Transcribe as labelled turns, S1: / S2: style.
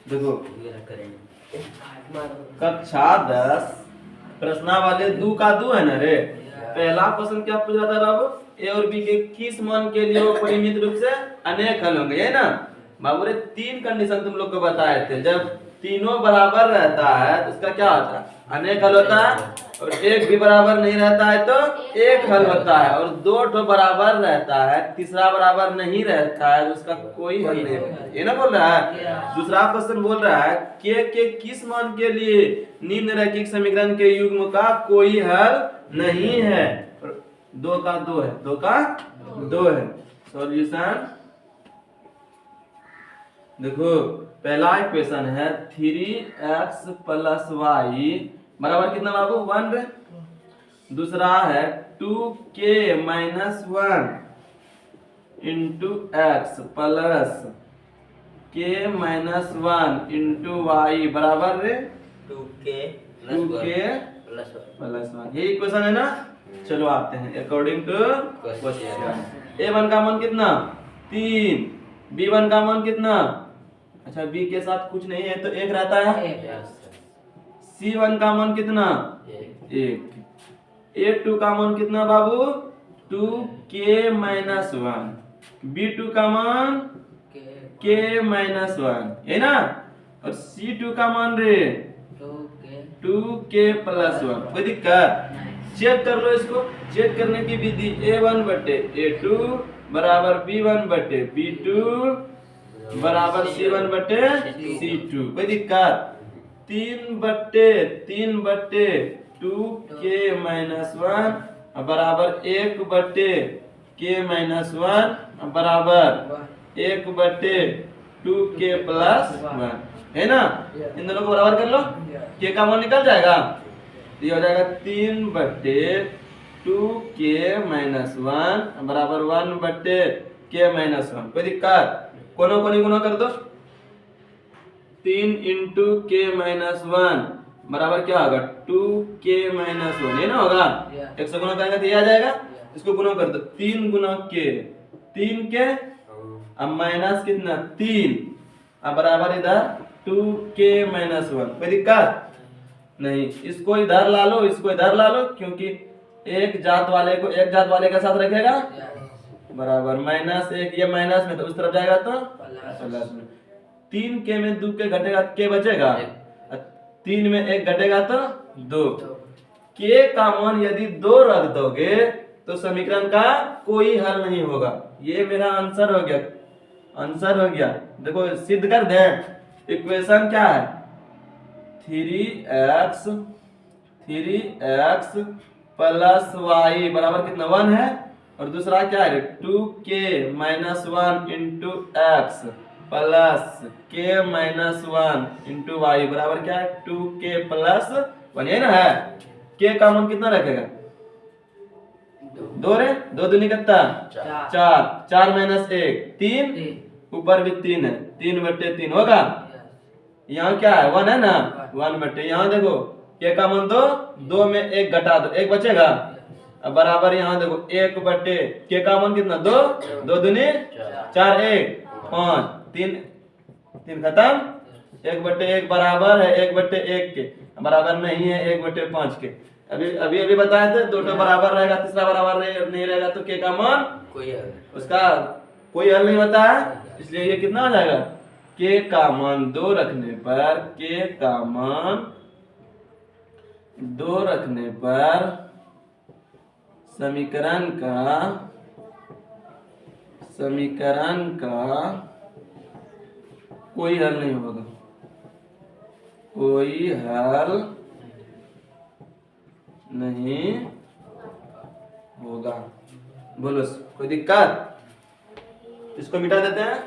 S1: देखो कक्षा 10 प्रश्नावली 2 का 2 है ना रे। पहला प्रश्न क्या पूछा था बाबू, ए और बी के किस मान के लिए वो परिमित रूप से अनेक हल होंगे, है ना बाबू रे। 3 कंडीशन तुम लोग को बताए थे, जब तीनों बराबर रहता है तो उसका क्या होता है, अनेक हल होता है। और एक भी बराबर नहीं रहता है तो एक हल होता है। और 2 ठो बराबर रहता है, तीसरा बराबर नहीं रहता है तो उसका कोई हल नहीं होता, ये ना बोल रहा है। दूसरा क्वेश्चन बोल रहा है के किस मान के लिए निम्नलिखित समीकरण के युग्म का कोई हल नहीं है। 2 का 2 है, 2 का 2 है। सॉल्यूशन देखो, पहला इक्वेशन है 3x प्लस वाई बराबर कितना बाबू, 1 रे। दूसरा है 2k minus 1 into x plus k minus 1 into y बराबर रे
S2: 2k
S1: प्लस 1। ये इक्वेशन है ना। चलो आते हैं अकॉर्डिंग टू क्वेश्चन। a1 का मान कितना 3, b1 का मान कितना, अच्छा b के साथ कुछ नहीं है तो 1 रहता है। c1 का मान कितना 1, a2 का मान कितना बाबू 2k माइनस 1, b2 का मान k माइनस 1 है ना। और c2 का मान रे 2k प्लस 1। कोई दिक्कत, चेक कर लो इसको। चेक करने की विधि a1 बटे a2 बराबर b1 बटे b2 बराबर c1 बटे c2। कोई दिक्कत, 3 बटे 2k माइनस 1 बराबर 1 बटे k माइनस 1 बराबर 1 बटे 2k प्लस 1 है ना। इन दोनों को बराबर कर लो, k का मान निकल जाएगा। ये हो जाएगा 3 बटे 2k माइनस 1 बराबर 1 बटे k माइनस 1। कोई दिक्कत, कोनो को गुना कर दो। 3 इंटू k माइनस 1 बराबर क्या होगा 2k माइनस 1, ये ना होगा। 1 से गुना करेंगे तो ये आ जाएगा। इसको गुना कर दो, 3 गुना k 3k अब माइनस कितना 3 अब बराबर इधर 2k माइनस 1। कोई दिक्कत नहीं, इसको इधर ला लो, इसको इधर ला लो, क्योंकि एक जात वाले को एक जात वाले के साथ रखेगा बराबर माइनस 1, ये माइनस में तो उस तरफ जाएगा तो प्लस में। 3k में 2k घटेगा k बचेगा, 3 में 1 घटेगा तो 2। k का मान यदि 2 रख दोगे तो समीकरण का कोई हल नहीं होगा। ये मेरा आंसर हो गया, आंसर हो गया। देखो सिद्ध कर दें। इक्वेशन क्या है 3x प्लस वाई बराबर कितना 1 है। और दूसरा क्या है 2k minus 1 into x plus k minus 1 into y बराबर क्या है 2k प्लस 1, ये ना है। k का मान कितना रखेगा 2 रे, 2 दूनी कितना 4, 4 माइनस 1 3, ऊपर भी 3 है, 3 बटे 3 होगा। यहाँ क्या है 1 है ना, 1 बटे यहाँ देखो k का मान 2 में 1 घटा दो 1 बचेगा। अब बराबर यहाँ देखो 1 बटे k का मान कितना 2, 2 दूनी 4 1 5 3 3 खत्म। 1 बटे 1 बराबर है 1 बटे 1 के, बराबर नहीं है 1 बटे 5 के। अभी बताए थे 2 तो बराबर रहेगा, तीसरा बराबर नहीं रहेगा तो k का मान उसका कोई हल नहीं होता है। इसलिए ये कितना हो जाएगा k का मान 2 रखने पर, k का मान 2 रखने पर समीकरण का कोई हल नहीं होगा, कोई हल नहीं होगा। बोलो कोई दिक्कत, इसको मिटा देते हैं।